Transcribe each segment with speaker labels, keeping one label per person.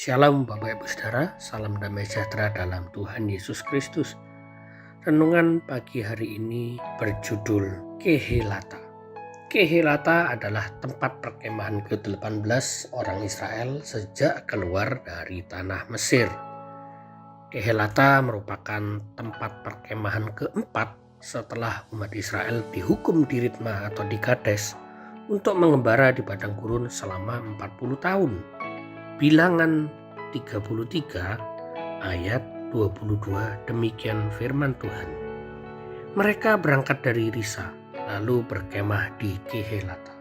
Speaker 1: Shalom Bapak Ibu Saudara, salam damai sejahtera dalam Tuhan Yesus Kristus. Renungan pagi hari ini berjudul Kehelata. Kehelata adalah tempat perkemahan ke-18 orang Israel sejak keluar dari tanah Mesir. Kehelata merupakan tempat perkemahan keempat setelah umat Israel dihukum di Ritma atau di Kades untuk mengembara di padang gurun selama 40 tahun. Bilangan 33 ayat 22 demikian firman Tuhan. Mereka berangkat dari Risa lalu berkemah di Kehelata.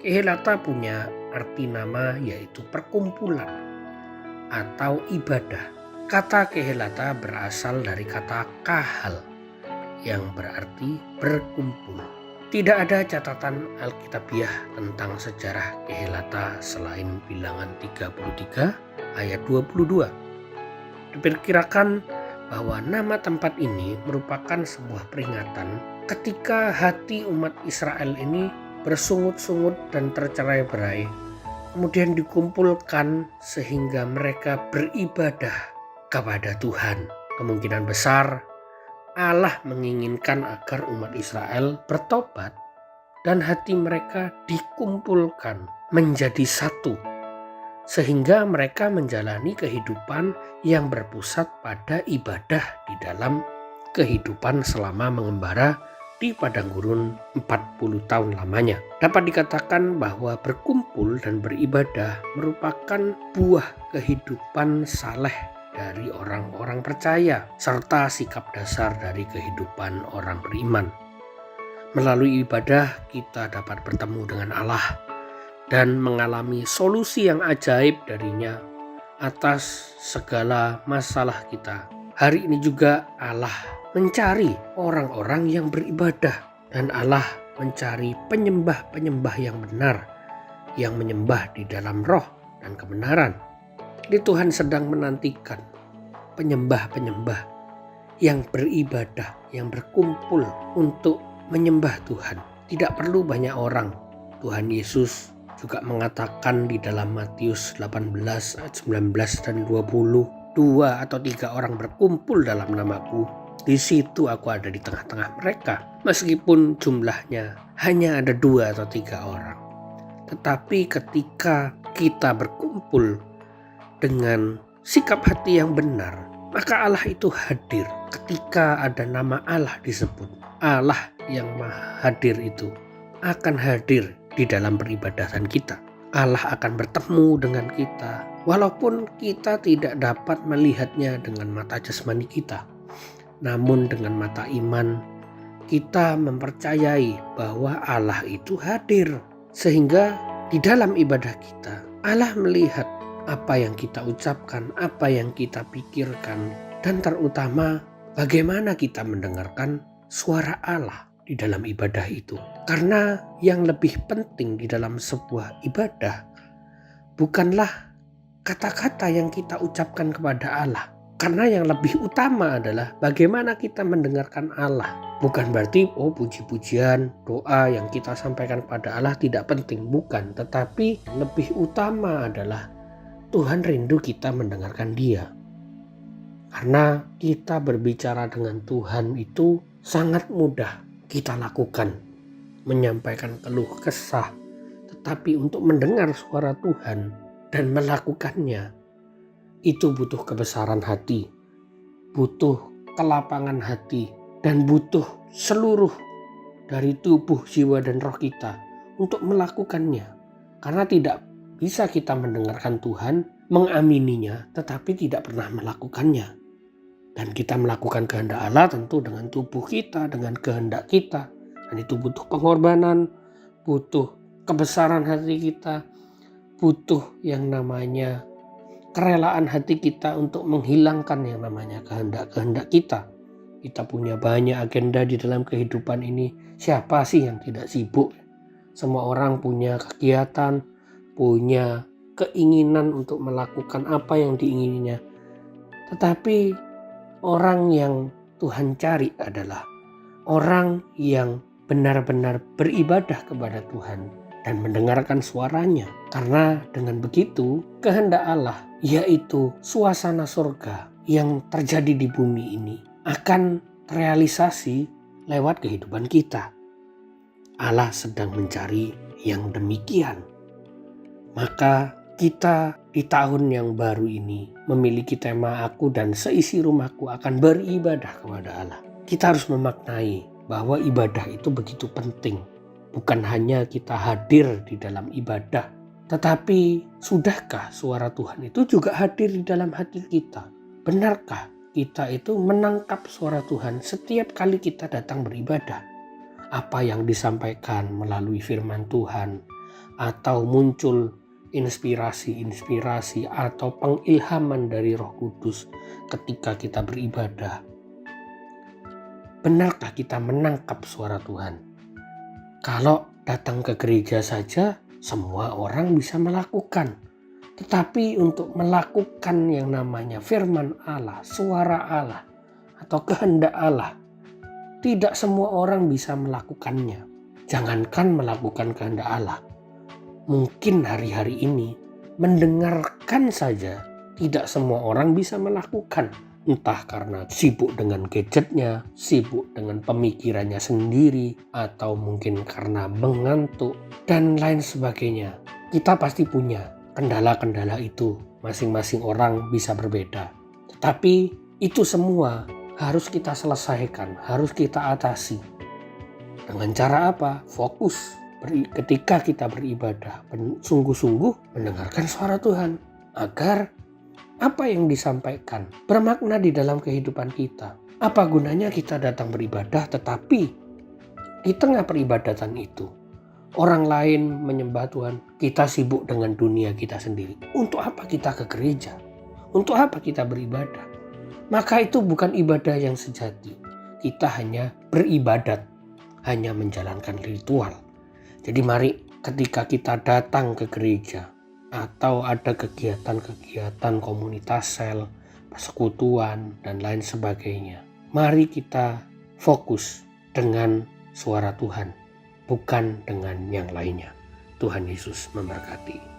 Speaker 1: Kehelata punya arti nama yaitu perkumpulan atau ibadah. Kata Kehelata berasal dari kata kahal yang berarti berkumpul. Tidak ada catatan Alkitabiah tentang sejarah Kehelata selain Bilangan 33 ayat 22. Diperkirakan bahwa nama tempat ini merupakan sebuah peringatan ketika hati umat Israel ini bersungut-sungut dan tercerai-berai, kemudian dikumpulkan sehingga mereka beribadah kepada Tuhan. Kemungkinan besar Allah menginginkan agar umat Israel bertobat dan hati mereka dikumpulkan menjadi satu, sehingga mereka menjalani kehidupan yang berpusat pada ibadah di dalam kehidupan selama mengembara di padang gurun 40 tahun lamanya. Dapat dikatakan bahwa berkumpul dan beribadah merupakan buah kehidupan saleh dari orang-orang percaya serta sikap dasar dari kehidupan orang beriman. Melalui ibadah kita dapat bertemu dengan Allah dan mengalami solusi yang ajaib darinya atas segala masalah kita. Hari ini juga Allah mencari orang-orang yang beribadah dan Allah mencari penyembah-penyembah yang benar, yang menyembah di dalam roh dan kebenaran. Jadi Tuhan sedang menantikan penyembah-penyembah yang beribadah, yang berkumpul untuk menyembah Tuhan. Tidak perlu banyak orang. Tuhan Yesus juga mengatakan di dalam Matius 18 ayat 19 dan 20, 2 atau 3 orang berkumpul dalam namaku, di situ aku ada di tengah-tengah mereka. Meskipun jumlahnya hanya ada 2 atau 3 orang. Tetapi ketika kita berkumpul dengan sikap hati yang benar, maka Allah itu hadir. Ketika ada nama Allah disebut, Allah yang maha hadir itu akan hadir di dalam peribadatan kita. Allah akan bertemu dengan kita walaupun kita tidak dapat melihatnya dengan mata jasmani kita, namun dengan mata iman kita mempercayai bahwa Allah itu hadir, sehingga di dalam ibadah kita Allah melihat apa yang kita ucapkan, apa yang kita pikirkan, dan terutama bagaimana kita mendengarkan suara Allah di dalam ibadah itu. Karena yang lebih penting di dalam sebuah ibadah bukanlah kata-kata yang kita ucapkan kepada Allah. Karena yang lebih utama adalah bagaimana kita mendengarkan Allah. Bukan berarti puji-pujian, doa yang kita sampaikan kepada Allah tidak penting, bukan. Tetapi lebih utama adalah Tuhan rindu kita mendengarkan Dia. Karena kita berbicara dengan Tuhan itu sangat mudah kita lakukan. Menyampaikan keluh kesah. Tetapi untuk mendengar suara Tuhan dan melakukannya, itu butuh kebesaran hati, butuh kelapangan hati, dan butuh seluruh dari tubuh, jiwa, dan roh kita untuk melakukannya. Karena tidak bisa kita mendengarkan Tuhan, mengamininya, tetapi tidak pernah melakukannya. Dan kita melakukan kehendak Allah tentu dengan tubuh kita, dengan kehendak kita. Dan itu butuh pengorbanan, butuh kebesaran hati kita, butuh yang namanya kerelaan hati kita untuk menghilangkan yang namanya kehendak-kehendak kita. Kita punya banyak agenda di dalam kehidupan ini. Siapa sih yang tidak sibuk? Semua orang punya kegiatan, punya keinginan untuk melakukan apa yang diingininya. Tetapi orang yang Tuhan cari adalah orang yang benar-benar beribadah kepada Tuhan dan mendengarkan suaranya. Karena dengan begitu, kehendak Allah, yaitu suasana surga yang terjadi di bumi ini, akan terrealisasi lewat kehidupan kita. Allah sedang mencari yang demikian. Maka kita di tahun yang baru ini memiliki tema aku dan seisi rumahku akan beribadah kepada Allah. Kita harus memaknai bahwa ibadah itu begitu penting. Bukan hanya kita hadir di dalam ibadah, tetapi sudahkah suara Tuhan itu juga hadir di dalam hati kita? Benarkah kita itu menangkap suara Tuhan setiap kali kita datang beribadah? Apa yang disampaikan melalui firman Tuhan atau muncul inspirasi atau pengilhaman dari Roh Kudus ketika kita beribadah. Benarkah kita menangkap suara Tuhan? Kalau datang ke gereja saja, semua orang bisa melakukan. Tetapi untuk melakukan yang namanya firman Allah, suara Allah, atau kehendak Allah, tidak semua orang bisa melakukannya. Jangankan melakukan kehendak Allah. Mungkin hari-hari ini mendengarkan saja tidak semua orang bisa melakukan. Entah karena sibuk dengan gadgetnya, sibuk dengan pemikirannya sendiri, atau mungkin karena mengantuk, dan lain sebagainya. Kita pasti punya kendala-kendala itu. Masing-masing orang bisa berbeda. Tetapi itu semua harus kita selesaikan, harus kita atasi. Dengan cara apa? Fokus. Ketika kita beribadah, sungguh-sungguh mendengarkan suara Tuhan. Agar apa yang disampaikan bermakna di dalam kehidupan kita. Apa gunanya kita datang beribadah tetapi di tengah peribadatan itu orang lain menyembah Tuhan, kita sibuk dengan dunia kita sendiri. Untuk apa kita ke gereja? Untuk apa kita beribadah? Maka itu bukan ibadah yang sejati. Kita hanya beribadat, hanya menjalankan ritual. Jadi mari ketika kita datang ke gereja atau ada kegiatan-kegiatan komunitas sel, persekutuan, dan lain sebagainya, mari kita fokus dengan suara Tuhan, bukan dengan yang lainnya. Tuhan Yesus memberkati.